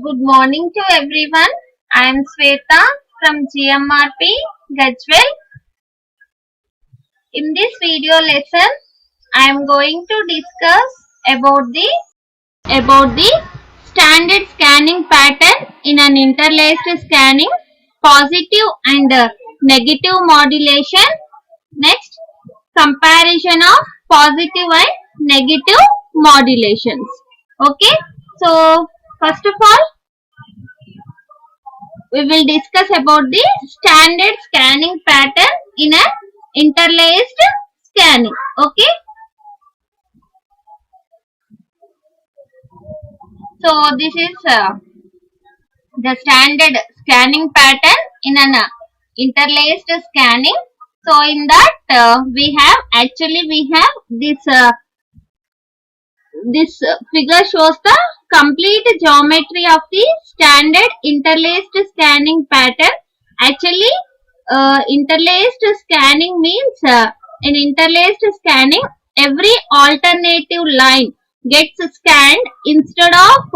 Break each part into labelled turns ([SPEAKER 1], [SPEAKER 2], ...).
[SPEAKER 1] Good morning to everyone. I am Sweta from GMRP Gajwel. In this video lesson, I am going to discuss about the standard scanning pattern in an interlaced scanning, positive and negative modulation. Next, comparison of positive and negative modulations. Okay, so first of all, we will discuss about the standard scanning pattern in an interlaced scanning. Okay, so this is the standard scanning pattern in an interlaced scanning. So in that we have this figure shows the complete geometry of the standard interlaced scanning pattern. Actually, interlaced scanning means in interlaced scanning, every alternative line gets scanned instead of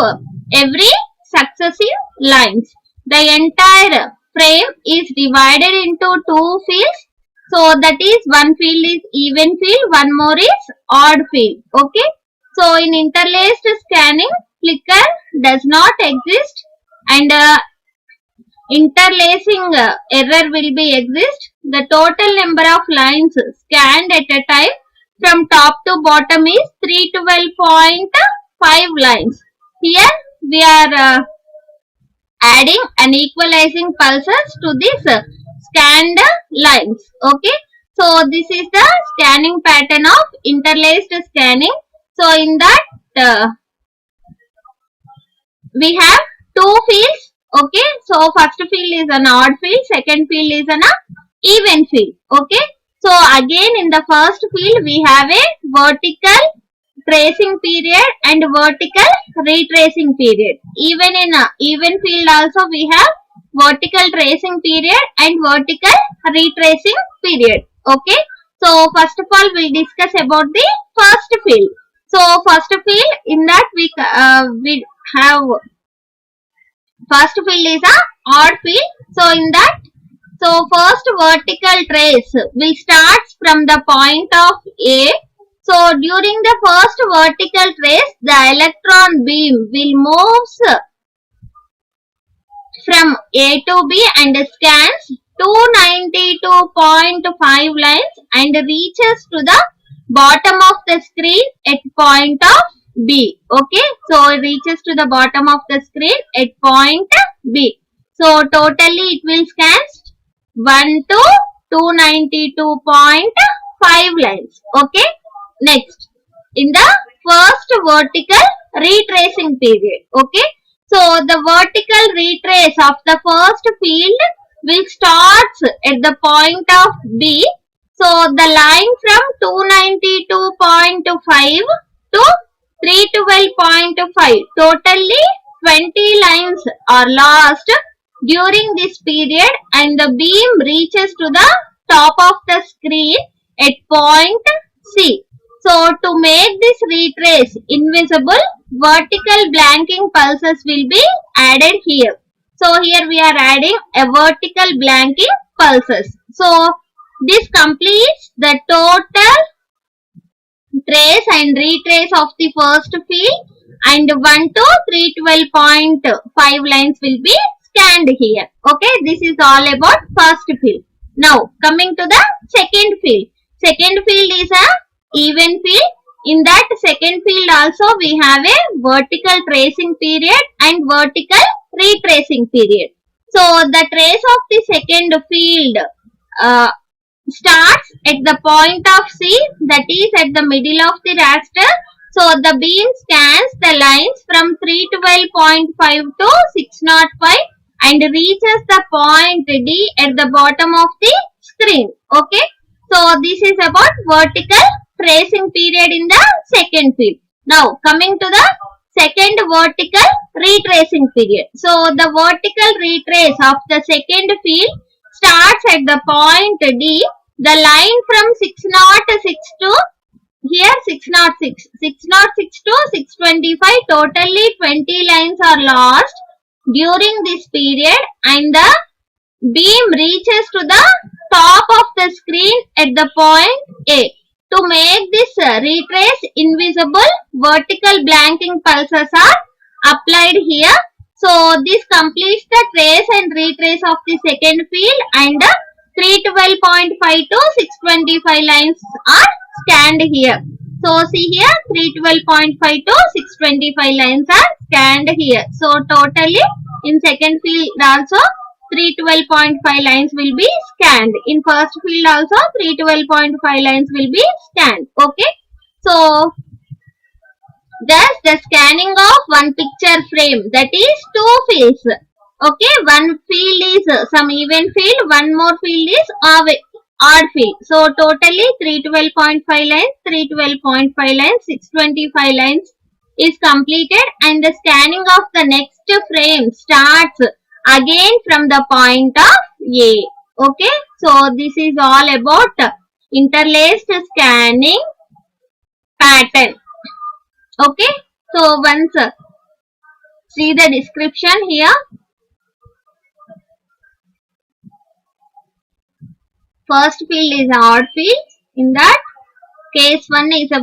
[SPEAKER 1] every successive lines. The entire frame is divided into two fields. So that is, one field is even field, one more is odd field. Okay. So in interlaced scanning, flicker does not exist and interlacing error will be exist. The total number of lines scanned at a time from top to bottom is 312.5 lines. Here we are adding and equalizing pulses to this scanned lines. Okay. So this is the scanning pattern of interlaced scanning. So in that we have two fields. Okay. So first field is an odd field, second field is an even field. Okay. So again in the first field we have a vertical tracing period and vertical retracing period. Even in a even field also we have vertical tracing period and vertical retracing period. Okay. So first of all we'll discuss about the first field. So first field, in that we have first field is a odd field. So in that, so first vertical trace will start from the point of A. So during the first vertical trace, the electron beam will move from A to B and scans 292.5 lines and reaches to the bottom of the screen at point of B. Okay. So it reaches to the bottom of the screen at point B. So totally it will scan 1 to 292.5 lines. Okay. Next, in the first vertical retracing period. Okay. So the vertical retrace of the first field will start at the point of B. So the line from 292.5 to 312.5, totally 20 lines are lost during this period and the beam reaches to the top of the screen at point C. So to make this retrace invisible, vertical blanking pulses will be added here. So here we are adding a vertical blanking pulses. So this completes the total trace and retrace of the first field and 1 to 312.5 lines will be scanned here. Okay, this is all about first field. Now coming to the second field. Second field is a even field. In that second field also we have a vertical tracing period and vertical retracing period. So the trace of the second field starts at the point of C, that is at the middle of the raster. So the beam scans the lines from 312.5 to 605 and reaches the point D at the bottom of the screen. Okay. So this is about vertical tracing period in the second field. Now coming to the second vertical retracing period. So the vertical retrace of the second field starts at the point D. The line from 606 to here 606 to 625, totally 20 lines are lost during this period and the beam reaches to the top of the screen at the point A. To make this retrace invisible, vertical blanking pulses are applied here. So this completes the trace and retrace of the second field, and 312.5 to 625 lines are scanned here. So see here 312.5 to 625 lines are scanned here. So totally in second field also 312.5 lines will be scanned. In first field also 312.5 lines will be scanned. Okay. So thus the scanning of one picture frame, that is two fields. Okay. One field is some even field, one more field is odd field. So totally 312.5 lines, 312.5 lines, 625 lines is completed, and the scanning of the next frame starts again from the point of A. Okay. So this is all about interlaced scanning pattern. Okay. So once see the description here. First field is odd field. In that case 1 is a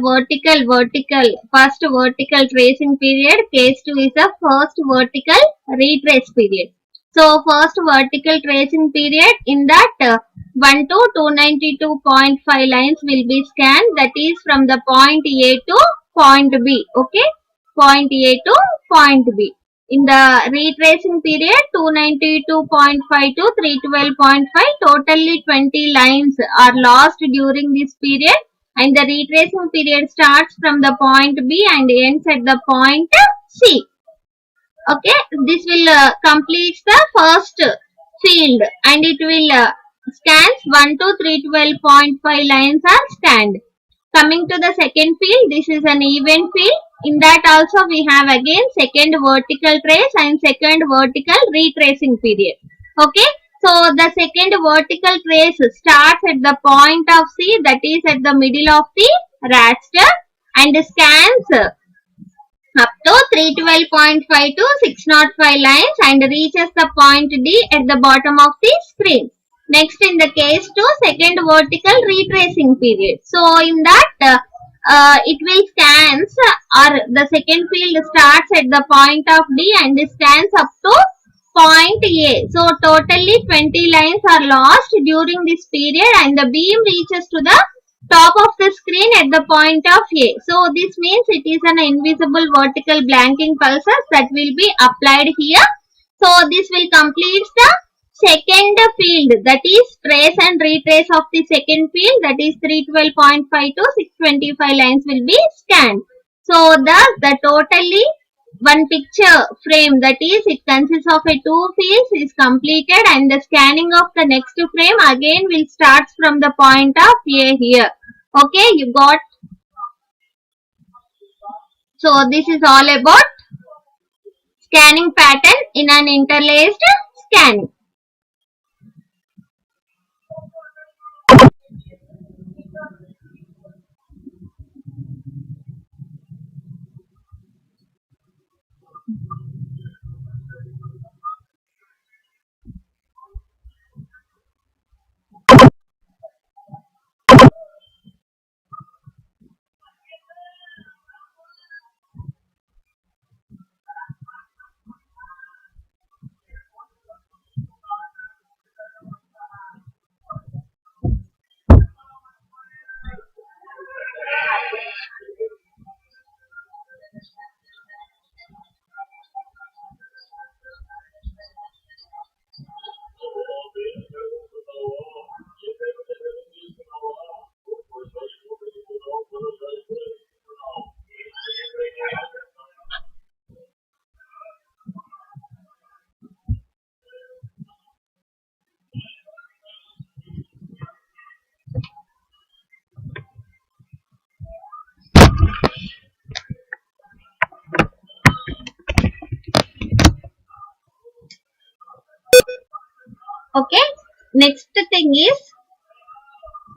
[SPEAKER 1] first vertical tracing period. Case 2 is a first vertical retrace period. So first vertical tracing period, in that 1 to 292.5 lines will be scanned, that is from the point A to point B. Okay. Point A to point B. In the retracing period 292.5 to 312.5, totally 20 lines are lost during this period, and the retracing period starts from the point B and ends at the point C. Okay, this will complete the first field, and it will scans 1 to 312.5 lines are scanned. Coming to the second field, this is an even field. In that also we have again second vertical trace and second vertical retracing period. Okay. So the second vertical trace starts at the point of C, that is at the middle of the raster, and scans up to 312.5 to 605 lines and reaches the point D at the bottom of the screen. Next, in the case 2, second vertical retracing period. So in that it will scans, or the second field starts at the point of D and scans up to point A. So totally 20 lines are lost during this period, and the beam reaches to the top of the screen at the point of A. So this means it is an invisible vertical blanking pulses that will be applied here. So this will complete the second field, that is trace and retrace of the second field, that is 312.5 to 625 lines will be scanned. So thus the totally one picture frame, that is it consists of a two fields, is completed, and the scanning of the next frame again will start from the point of A here. Okay, you got. So this is all about scanning pattern in an interlaced scanning. Okay, next thing is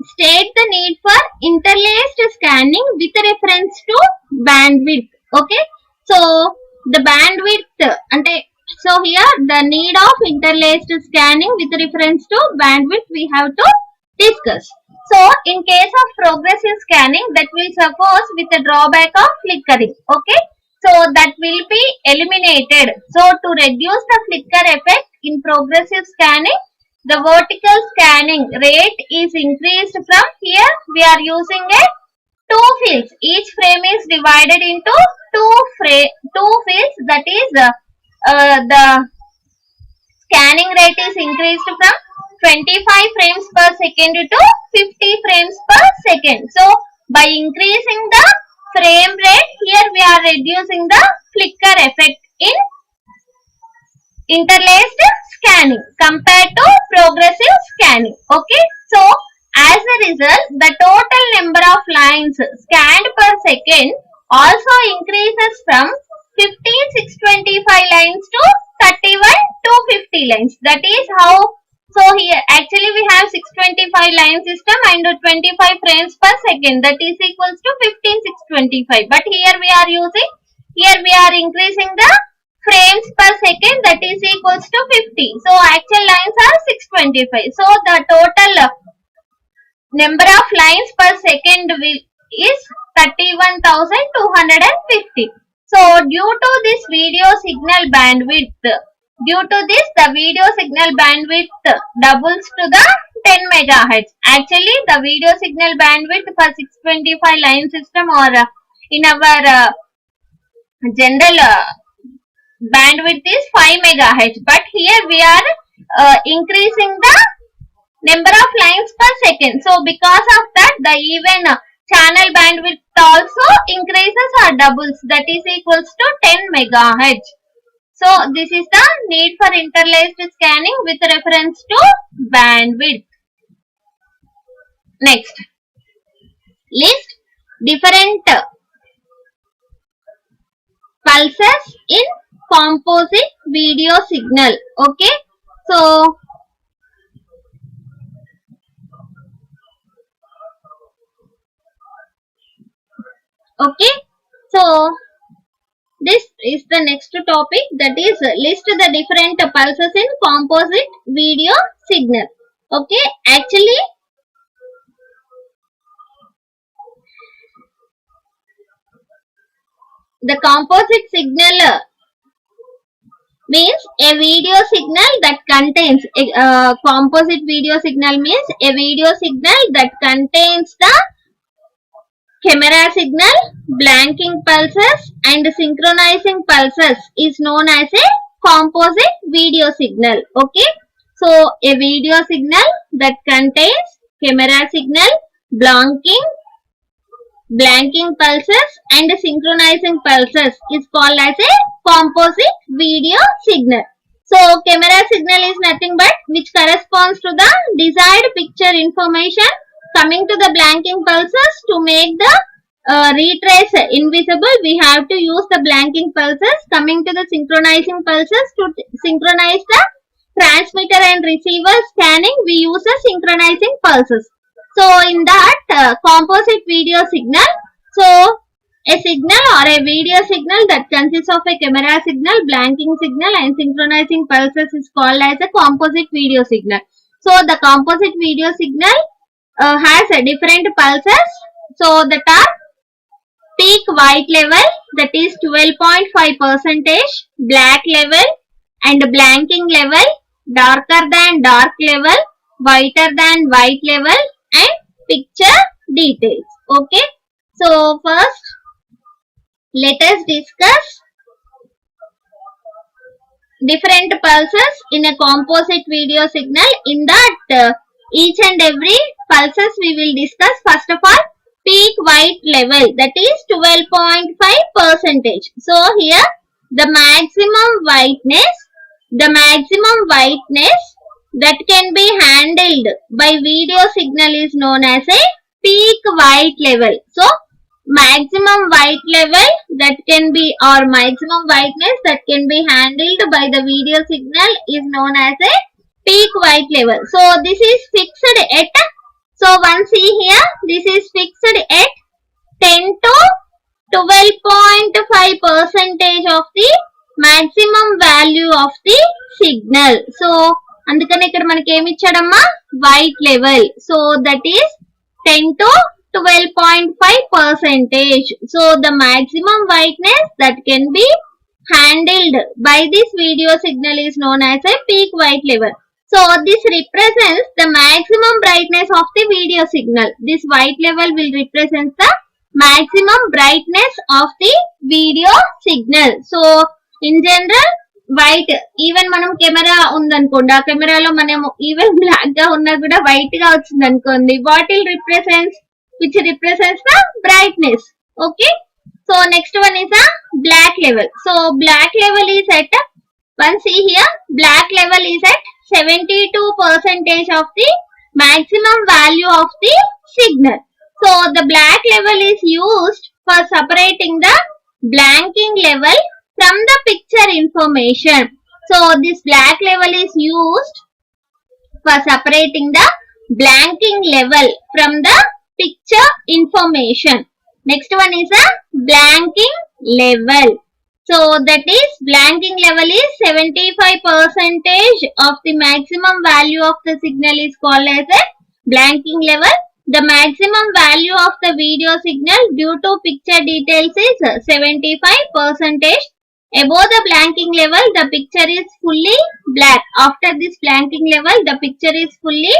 [SPEAKER 1] state the need for interlaced scanning with reference to bandwidth. Okay, so the bandwidth ante So here the need of interlaced scanning with reference to bandwidth we have to discuss. So in case of progressive scanning, that will suppose with the drawback of flickering. Okay. So that will be eliminated. So to reduce the flicker effect in progressive scanning, the vertical scanning rate is increased from here. We are using a two fields. Each frame is divided into two fields. That is the scanning rate is increased from 25 frames per second to 50 frames per second. So by increasing the frame rate, here we are reducing the flicker effect in interlaced scanning compared to progressive scanning. Okay. So as a result, the total number of lines scanned per second also increases from 15,625 lines to 31,250 lines. That is how. So here actually we have 625 line system and 25 frames per second, that is equals to 15,625. But here we are increasing the frames per second, that is equals to 50. So actual lines are 625. So the total number of lines per second is 31,250. So due to this video signal bandwidth, the video signal bandwidth doubles to the 10 megahertz. Actually, the video signal bandwidth for 625 line system or in our general bandwidth is 5 megahertz. But here we are increasing the number of lines per second. So because of that, the even channel bandwidth also increases or doubles. That is equals to 10 megahertz. So this is the need for interlaced scanning with reference to bandwidth. Next, list different pulses in composite video signal. Okay. So this is the next topic, that is list the different pulses in composite video signal. Okay, actually the composite signal means a video signal that contains composite video signal means a video signal that contains the camera signal, blanking pulses and synchronizing pulses is known as a composite video signal. Okay. So a video signal that contains camera signal, blanking pulses and synchronizing pulses is called as a composite video signal. So camera signal is nothing but which corresponds to the desired picture information coming to the blanking pulses. To make the retrace invisible, we have to use the blanking pulses. Coming to the synchronizing pulses, to synchronize the transmitter and receiver scanning, we use the synchronizing pulses. So in that composite video signal, so a signal or a video signal that consists of a camera signal, blanking signal and synchronizing pulses is called as a composite video signal. So the composite video signal has a different pulses. So that are peak white level, that is 12.5%, black level and blanking level, darker than dark level, whiter than white level and picture details. Okay. So first let us discuss different pulses in a composite video signal. In that each and every pulses we will discuss. First of all, peak white level, that is 12.5%. So here the maximum whiteness that can be handled by video signal is known as a peak white level. So maximum white level that can be, or maximum whiteness that can be handled by the video signal is known as a peak white level. So this is fixed at, so once see here, this is fixed at 10 to 12.5% of the maximum value of the signal. So అందుకని ఇక్కడ మనకి ఏమి ఇచ్చాడమ్మా white level. So that is 10 to 12.5%. So the maximum whiteness that can be handled by this video signal is known as a peak white level. So this represents the maximum brightness of the video signal. This white level will represent the maximum brightness of the video signal. So in general white even మనం camera ఉందనుకోండి ఆ కెమెరాలో మనం even black గా ఉన్నా కూడా white గా వచ్చింది అనుకోండి what will represents which represents the brightness. Okay, so next one is the black level. So black level is at one see here black level is at 72% of the maximum value of the signal. So the black level is used for separating the blanking level from the picture information. So this black level is used for separating the blanking level from the picture information. Next one is a blanking level. So that is blanking level is 75% of the maximum value of the signal is called as a blanking level. The maximum value of the video signal due to picture details is 75%. Above the blanking level, the picture is fully black. After this blanking level, the picture is fully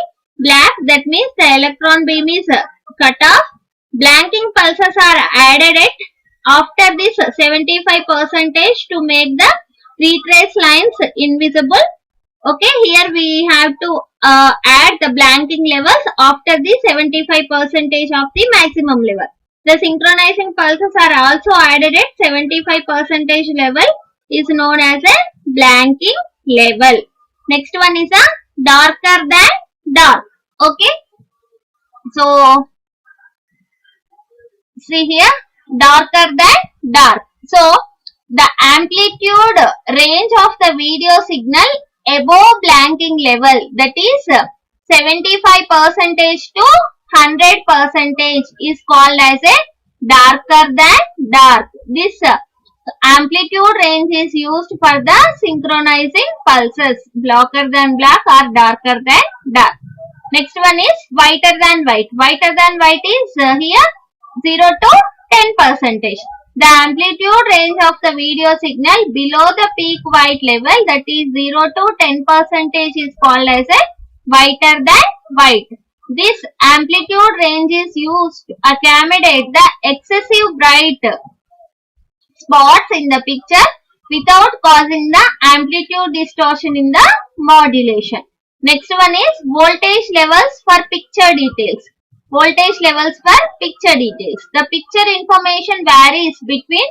[SPEAKER 1] black. That means the electron beam is cut off. Blanking pulses are added at after this 75% to make the retrace lines invisible. Okay, here we have to add the blanking levels after the 75% of the maximum level. The synchronizing pulses are also added at 75% level is known as a blanking level. Next one is a darker than dark. Okay, so see here darker than dark. So the amplitude range of the video signal above blanking level, that is 75% to 100% is called as a darker than dark. This amplitude range is used for the synchronizing pulses, blacker than black or darker than dark. Next one is whiter than white. Whiter than white is here 0 to 10%. The amplitude range of the video signal below the peak white level, that is 0 to 10%, is called as a whiter than white. This amplitude range is used to accommodate the excessive bright spots in the picture without causing the amplitude distortion in the modulation. Next one is voltage levels for picture details. Voltage levels for picture details. The picture information varies between,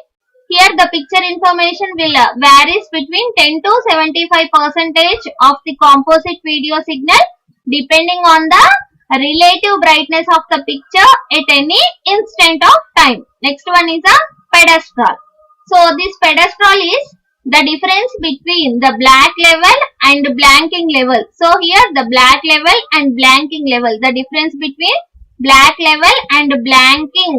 [SPEAKER 1] here the picture information will varies between 10 to 75% of the composite video signal depending on the relative brightness of the picture at any instant of time. Next one is a pedestal. So this pedestal is the difference between the black level and blanking level. So here the black level and blanking level, the difference between black level and blanking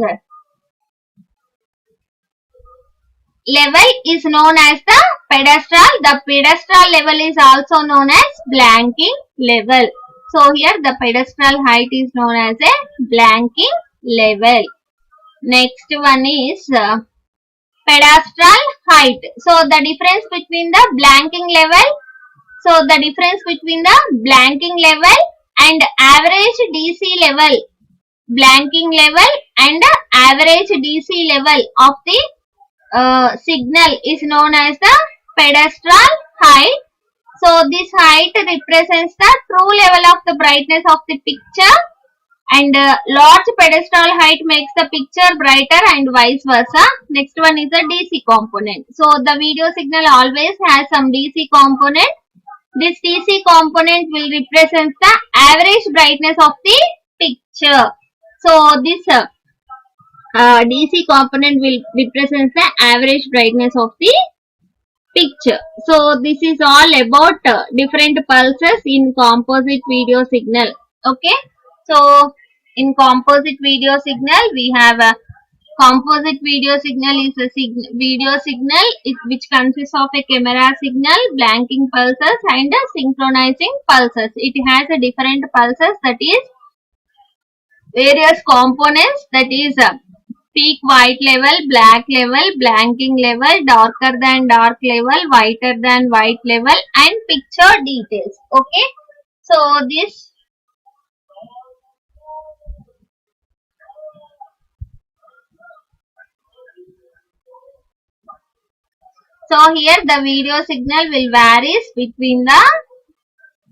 [SPEAKER 1] level is known as the pedestal. The pedestal level is also known as blanking level. So here the pedestal height is known as a blanking level. Next one is pedestal height. So the difference between the blanking level, so the difference between the blanking level and average DC level, blanking level and average DC level of the signal is known as the pedestal height. So this height represents the true level of the brightness of the picture, and large pedestal height makes the picture brighter and vice versa. Next one is the DC component. So the video signal always has some DC component. This DC component will represent the average brightness of the picture. So this DC component will represent the average brightness of the picture. So this is all about different pulses in composite video signal. Okay, so in composite video signal we have Composite video signal is a video signal which consists of a camera signal, blanking pulses and synchronizing pulses. It has a different pulses, that is various components, that is peak white level, black level, blanking level, darker than dark level, whiter than white level and picture details. Okay. So this here the video signal will varies between the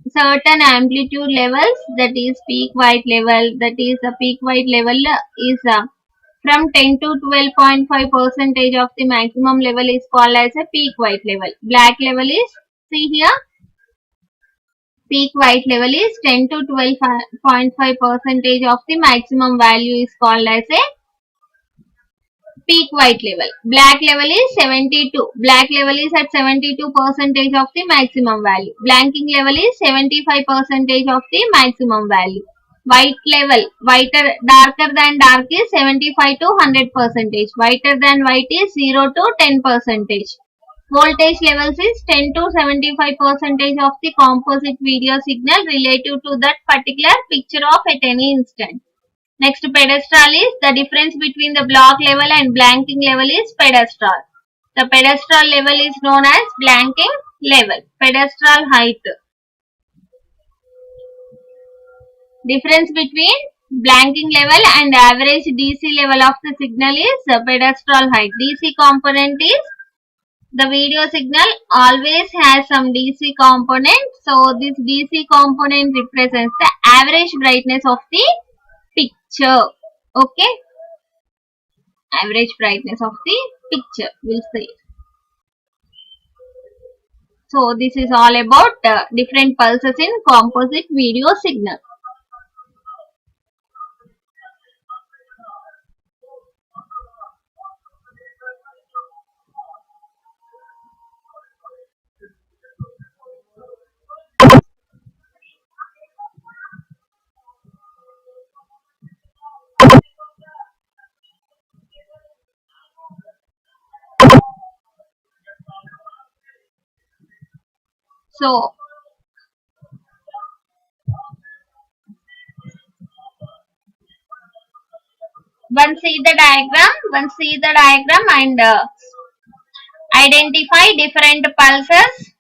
[SPEAKER 1] certain amplitude levels, that is peak white level, that is the peak white level is from 10 to 12.5 percentage of the maximum level is called as a peak white level. Black level is, see here, peak white level is 10 to 12.5 percentage of the maximum value is called as a peak white level. Black level is 72. Black level is at 72 percentage of the maximum value. Blanking level is 75 percentage of the maximum value. White level, darker than dark is 75 to 100 percentage. Whiter than white is 0 to 10 percentage. Voltage levels is 10 to 75 percentage of the composite video signal relative to that particular picture of at any instant. Next, pedestal is the difference between the block level and blanking level is pedestal. The pedestal level is known as blanking level. Pedestal height. Difference between blanking level and average DC level of the signal is the pedestal height. DC component is, the video signal always has some DC component. So this DC component represents the average brightness of the picture. Okay, average brightness of the picture will say. So this is all about different pulses in composite video signal. So one see the diagram and identify different pulses.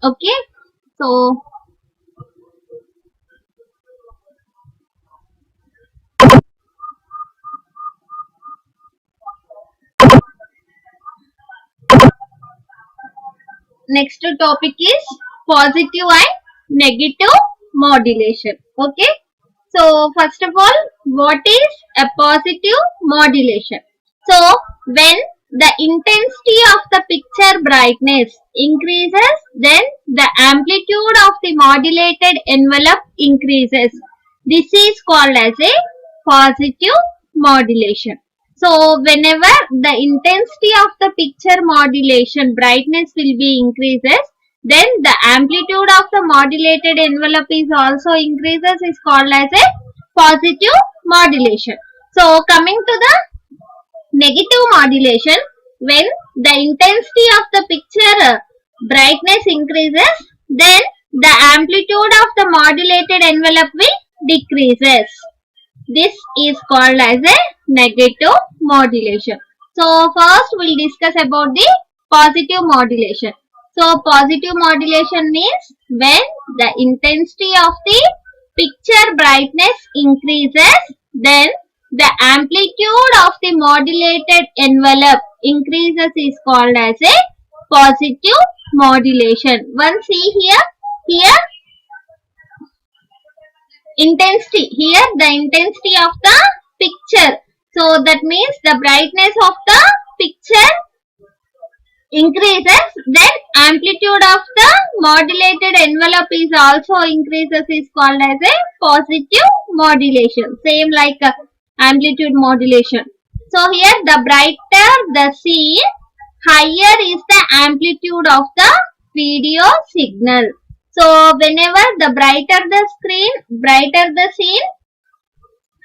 [SPEAKER 1] Okay, so next topic is positive and negative modulation. Okay, so first of all, what is a positive modulation? So when the intensity of the picture brightness increases, then the amplitude of the modulated envelope increases. This is called as a positive modulation. So So whenever the intensity of the picture modulation brightness will be increases, then the amplitude of the modulated envelope is also increases, is called as a positive modulation. So coming to the negative modulation, when the intensity of the picture brightness increases, then the amplitude of the modulated envelope will decreases. This is called as a negative modulation. So first we'll discuss about the positive modulation. So positive modulation means when the intensity of the picture brightness increases, then the amplitude of the modulated envelope increases, is called as a positive modulation. One see here intensity, here the intensity of the picture. So that means the brightness of the picture increases, then amplitude of the modulated envelope is also increases, is called as a positive modulation. Same like amplitude modulation. So here the brighter the scene, higher is the amplitude of the video signal. So whenever the brighter the screen, brighter the scene,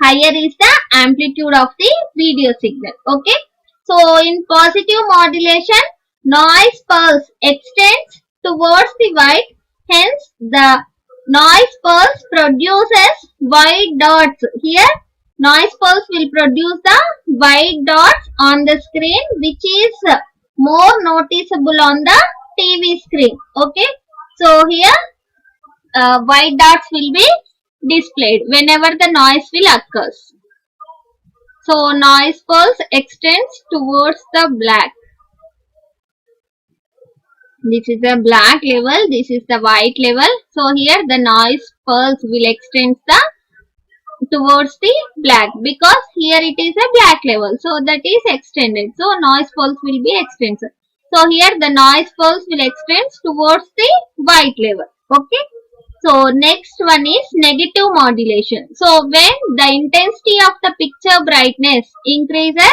[SPEAKER 1] higher is the amplitude of the video signal. Okay. So in positive modulation, noise pulse extends towards the white. Hence the noise pulse produces white dots. Here noise pulse will produce the white dots on the screen, which is more noticeable on the TV screen. Okay. So here white dots will be displayed whenever the noise will occurs. So noise pulse extends towards the black. This is the black level, this is the white level. So here the noise pulse will extend towards the black, because here it is a black level, so that is extended. So noise pulse will be extended. So here the noise pulse will extend towards the white level. Okay. So next one is negative modulation. So when the intensity of the picture brightness increases,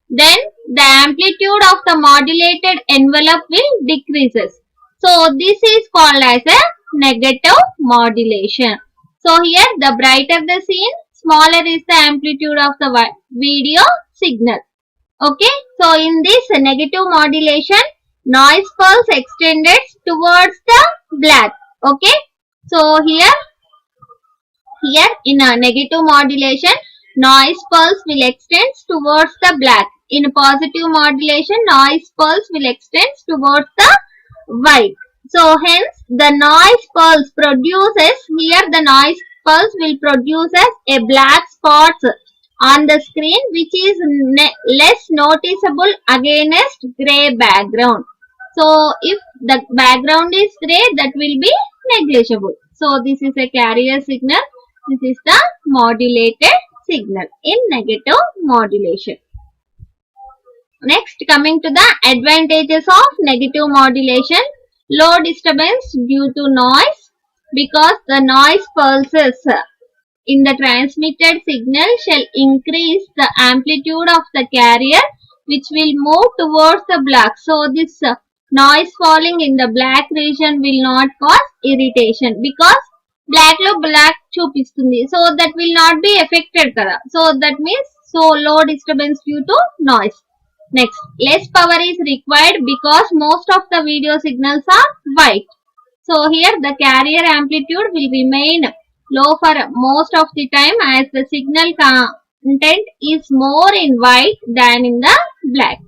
[SPEAKER 1] then the amplitude of the modulated envelope will decreases. So this is called as a negative modulation. So here the brighter the scene, smaller is the amplitude of the video signal. Okay. So in this negative modulation, noise pulse extended towards the black. Okay. So here in a negative modulation, noise pulse will extend towards the black. In positive modulation, noise pulse will extend towards the white. So hence the noise pulse produces, here the noise pulse will produce a black spots on the screen, which is less noticeable against grey background. So if the background is grey, that will be negligible. So this is a carrier signal. This is the modulated signal in negative modulation. Next, coming to the advantages of negative modulation. Low disturbance due to noise, because the noise pulses in the transmitted signal shall increase the amplitude of the carrier, which will move towards the black. So this noise falling in the black region will not cause irritation, because black lo black chupistundi, so that will not be affected kada. So that means low disturbance due to noise. Next, less power is required because most of the video signals are white. So here the carrier amplitude will remain low for most of the time, as the signal content is more in white than in the black.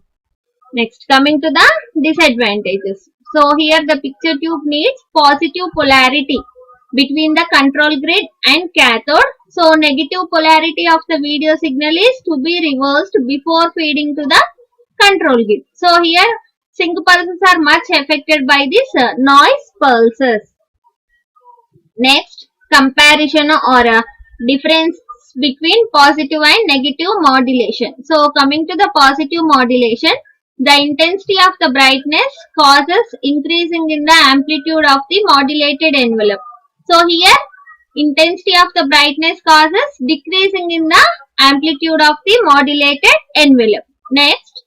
[SPEAKER 1] Next, coming to the disadvantages. So here the picture tube needs positive polarity between the control grid and cathode. So negative polarity of the video signal is to be reversed before feeding to the control grid. So here sync pulses are much affected by this noise pulses. Next, comparison or difference between positive and negative modulation. So coming to the positive modulation, the intensity of the brightness causes increasing in the amplitude of the modulated envelope. So here intensity of the brightness causes decreasing in the amplitude of the modulated envelope. Next,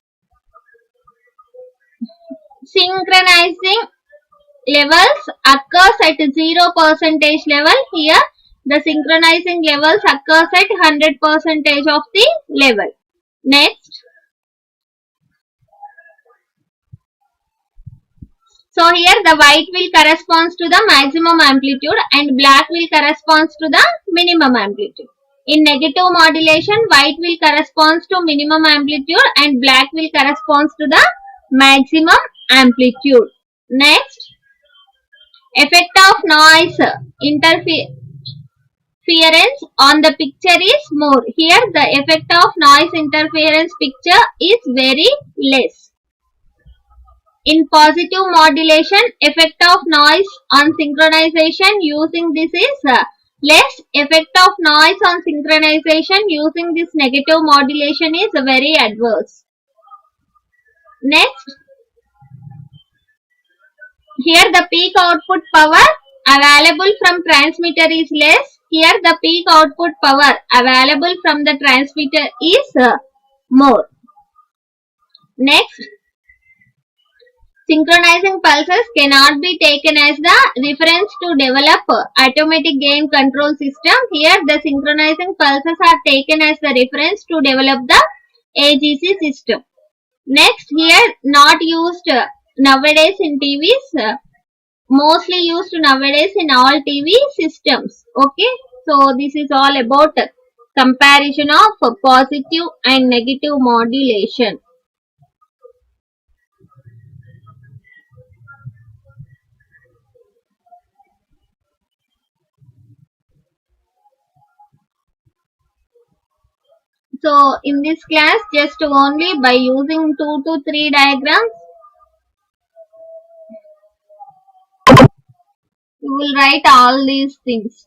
[SPEAKER 1] synchronizing levels occurs at 0% level. Here, the synchronizing levels occurs at 100% of the level. Next, so here the white will corresponds to the maximum amplitude and black will corresponds to the minimum amplitude. In negative modulation, white will corresponds to minimum amplitude and black will corresponds to the maximum amplitude. Next, effect of noise interference on the picture is more. Here the effect of noise interference picture is very less. In positive modulation, effect of noise on synchronization using this is less. Effect of noise on synchronization using this negative modulation is very adverse. Next, here the peak output power available from transmitter is less. Here the peak output power available from the transmitter is more. Next, synchronizing pulses cannot be taken as the reference to develop automatic gain control system. Here the synchronizing pulses are taken as the reference to develop the AGC system. Next, here not used nowadays in TVs, mostly used nowadays in all TV systems. Okay, so this is all about comparison of positive and negative modulation. So in this class, just only by using 2 to 3 diagrams, you will write all these things.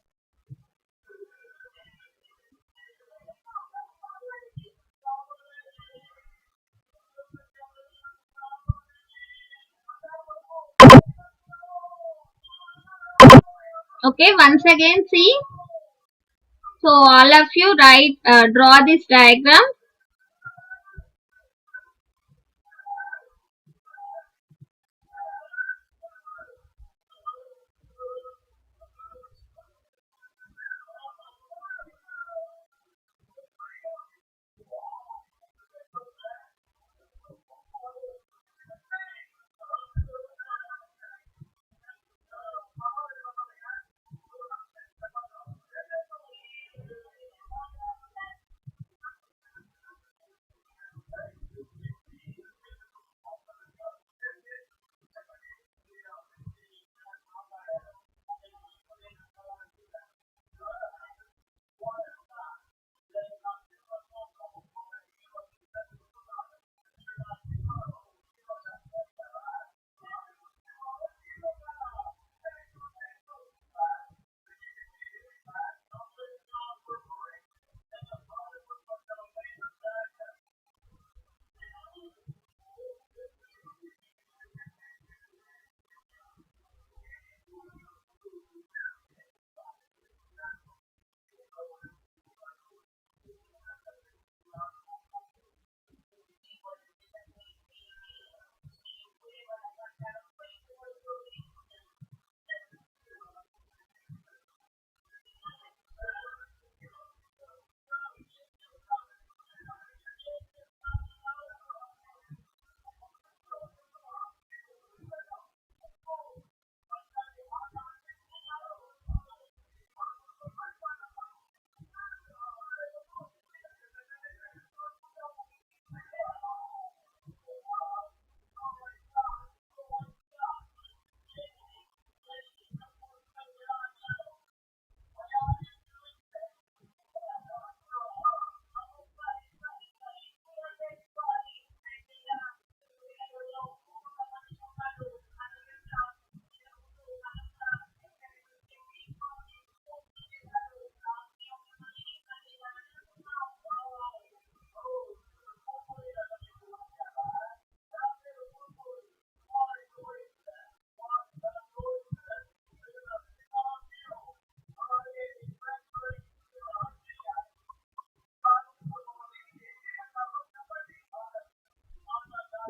[SPEAKER 1] Okay, once again see. So all of you write, draw this diagram.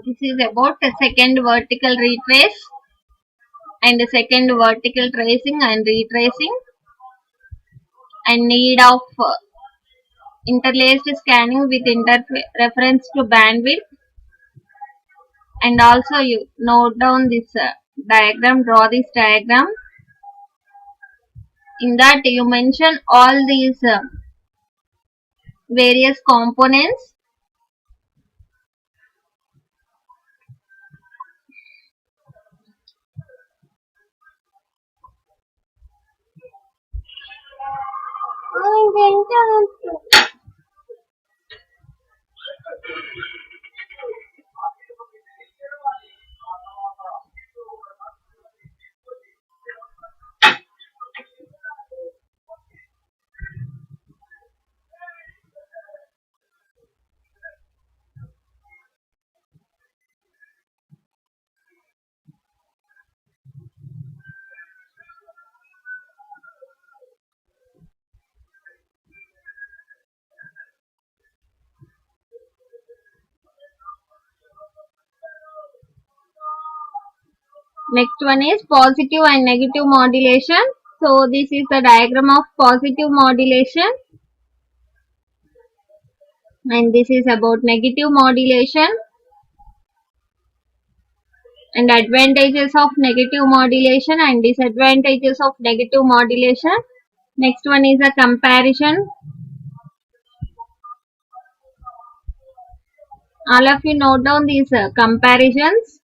[SPEAKER 1] This is about the second vertical retrace and the second vertical tracing and retracing, and need of interlaced scanning with reference to bandwidth. And also you note down this diagram, draw this diagram. In that you mention all these various components. Next one is positive and negative modulation. So this is the diagram of positive modulation, and this is about negative modulation and advantages of negative modulation and disadvantages of negative modulation. Next one is a comparison. All of you note down these comparisons.